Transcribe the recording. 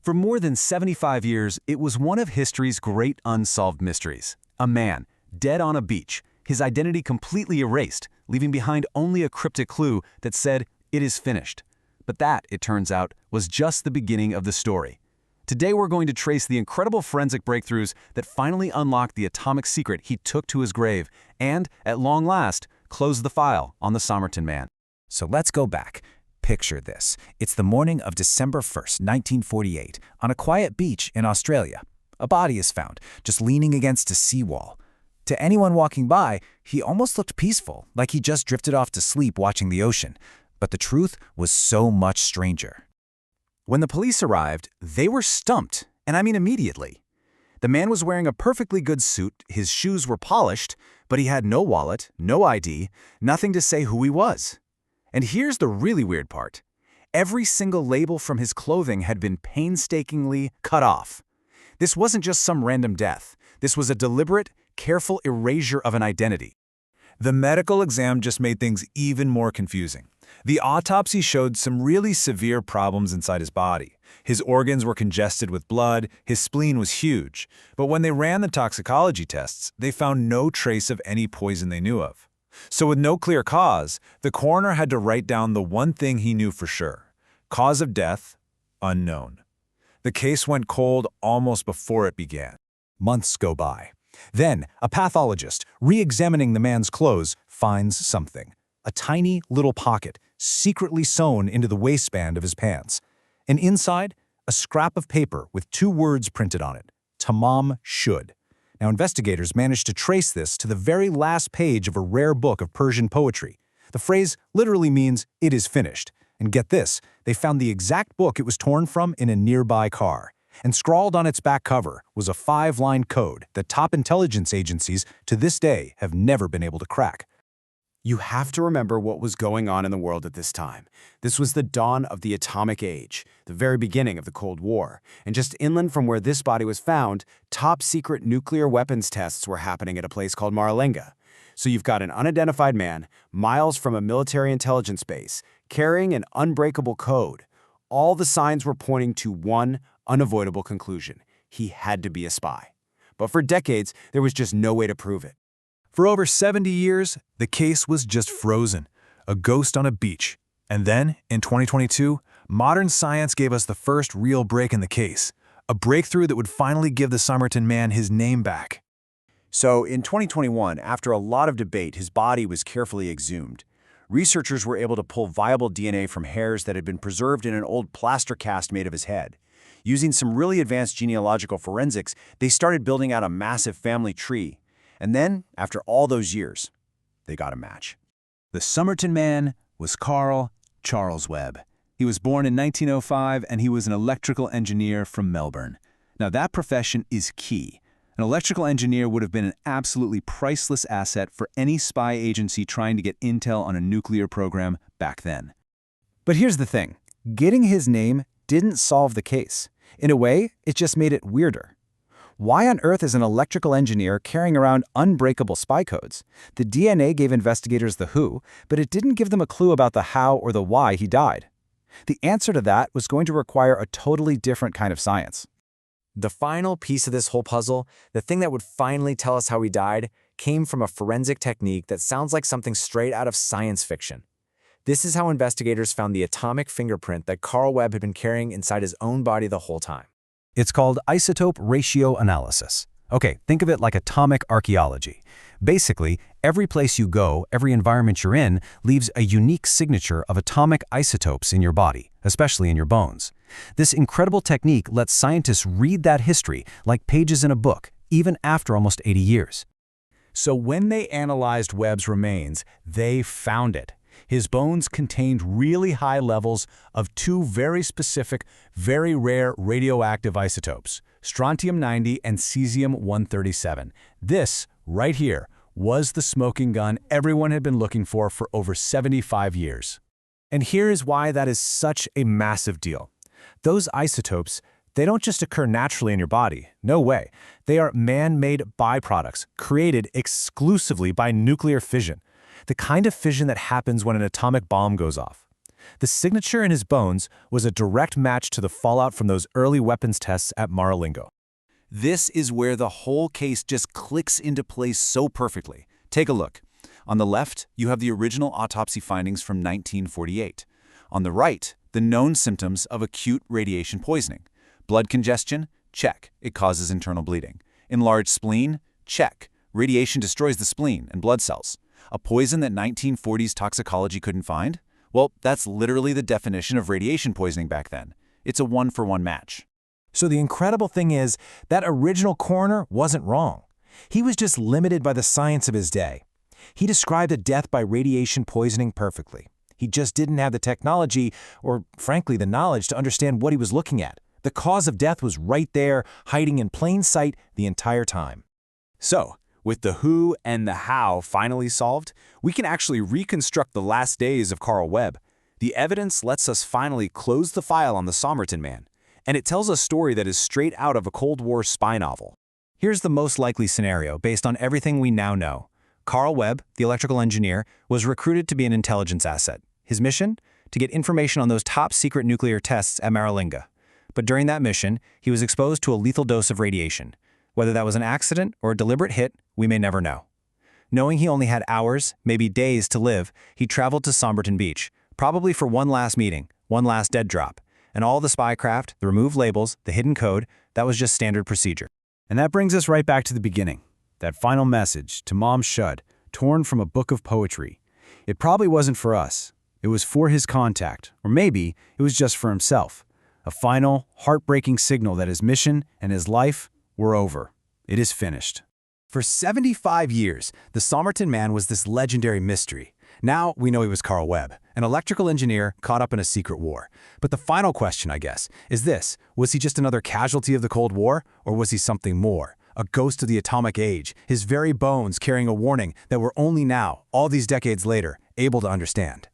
For more than 75 years, it was one of history's great unsolved mysteries. A man, dead on a beach, his identity completely erased, leaving behind only a cryptic clue that said, "It is finished." But that, it turns out, was just the beginning of the story. Today we're going to trace the incredible forensic breakthroughs that finally unlocked the atomic secret he took to his grave and, at long last, closed the file on the Somerton Man. So let's go back. Picture this. It's the morning of December 1st, 1948, on a quiet beach in Australia. A body is found, just leaning against a seawall. To anyone walking by, he almost looked peaceful, like he just drifted off to sleep watching the ocean. But the truth was so much stranger. When the police arrived, they were stumped, and I mean immediately. The man was wearing a perfectly good suit, his shoes were polished, but he had no wallet, no ID, nothing to say who he was. And here's the really weird part. Every single label from his clothing had been painstakingly cut off. This wasn't just some random death. This was a deliberate, careful erasure of an identity. The medical exam just made things even more confusing. The autopsy showed some really severe problems inside his body. His organs were congested with blood, his spleen was huge. But when they ran the toxicology tests, they found no trace of any poison they knew of. So with no clear cause, the coroner had to write down the one thing he knew for sure. Cause of death, unknown. The case went cold almost before it began. Months go by. Then, a pathologist, re-examining the man's clothes, finds something. A tiny little pocket, secretly sewn into the waistband of his pants. And inside, a scrap of paper with 2 words printed on it, Tamam Shud. Now, investigators managed to trace this to the very last page of a rare book of Persian poetry. The phrase literally means, "It is finished." And get this, they found the exact book it was torn from in a nearby car. And scrawled on its back cover was a 5-line code that top intelligence agencies to this day have never been able to crack. You have to remember what was going on in the world at this time. This was the dawn of the atomic age, the very beginning of the Cold War. And just inland from where this body was found, top-secret nuclear weapons tests were happening at a place called Mar-a-Lago. So you've got an unidentified man, miles from a military intelligence base, carrying an unbreakable code. All the signs were pointing to one unavoidable conclusion. He had to be a spy. But for decades, there was just no way to prove it. For over 70 years, the case was just frozen, a ghost on a beach. And then, in 2022, modern science gave us the first real break in the case, a breakthrough that would finally give the Somerton Man his name back. So in 2021, after a lot of debate, his body was carefully exhumed. Researchers were able to pull viable DNA from hairs that had been preserved in an old plaster cast made of his head. Using some really advanced genealogical forensics, they started building out a massive family tree. And then, after all those years, they got a match. The Somerton Man was Carl Charles Webb. He was born in 1905 and he was an electrical engineer from Melbourne. Now that profession is key. An electrical engineer would have been an absolutely priceless asset for any spy agency trying to get intel on a nuclear program back then. But here's the thing. Getting his name didn't solve the case. In a way, it just made it weirder. Why on earth is an electrical engineer carrying around unbreakable spy codes? The DNA gave investigators the who, but it didn't give them a clue about the how or the why he died. The answer to that was going to require a totally different kind of science. The final piece of this whole puzzle, the thing that would finally tell us how he died, came from a forensic technique that sounds like something straight out of science fiction. This is how investigators found the atomic fingerprint that Carl Webb had been carrying inside his own body the whole time. It's called isotope ratio analysis. Okay, think of it like atomic archaeology. Basically, every place you go, every environment you're in, leaves a unique signature of atomic isotopes in your body, especially in your bones. This incredible technique lets scientists read that history like pages in a book, even after almost 80 years. So when they analyzed Webb's remains, they found it. His bones contained really high levels of 2 very specific, very rare radioactive isotopes, strontium-90 and cesium-137. This, right here, was the smoking gun everyone had been looking for over 75 years. And here is why that is such a massive deal. Those isotopes, they don't just occur naturally in your body. No way. They are man-made byproducts created exclusively by nuclear fission, the kind of fission that happens when an atomic bomb goes off. The signature in his bones was a direct match to the fallout from those early weapons tests at Mar-a-Lago. This is where the whole case just clicks into place so perfectly. Take a look. On the left, you have the original autopsy findings from 1948. On the right, the known symptoms of acute radiation poisoning. Blood congestion? Check. It causes internal bleeding. Enlarged spleen? Check. Radiation destroys the spleen and blood cells. A poison that 1940s toxicology couldn't find? Well, that's literally the definition of radiation poisoning back then. It's a one-for-one match. So the incredible thing is, that original coroner wasn't wrong. He was just limited by the science of his day. He described a death by radiation poisoning perfectly. He just didn't have the technology, or frankly the knowledge, to understand what he was looking at. The cause of death was right there, hiding in plain sight the entire time. So, with the who and the how finally solved, we can actually reconstruct the last days of Carl Webb. The evidence lets us finally close the file on the Somerton Man, and it tells a story that is straight out of a Cold War spy novel. Here's the most likely scenario based on everything we now know. Carl Webb, the electrical engineer, was recruited to be an intelligence asset. His mission? To get information on those top-secret nuclear tests at Mar-a-Lago. But during that mission, he was exposed to a lethal dose of radiation. Whether that was an accident or a deliberate hit, we may never know. Knowing he only had hours, maybe days to live, he traveled to Somerton Beach, probably for one last meeting, one last dead drop. And all the spycraft, the removed labels, the hidden code, that was just standard procedure. And that brings us right back to the beginning. That final message, Tamam Shud, torn from a book of poetry. It probably wasn't for us. It was for his contact, or maybe it was just for himself. A final, heartbreaking signal that his mission and his life were over. It is finished. For 75 years, the Somerton Man was this legendary mystery. Now we know he was Carl Webb, an electrical engineer caught up in a secret war. But the final question, I guess, is this: was he just another casualty of the Cold War, or was he something more? A ghost of the atomic age, his very bones carrying a warning that we're only now, all these decades later, able to understand.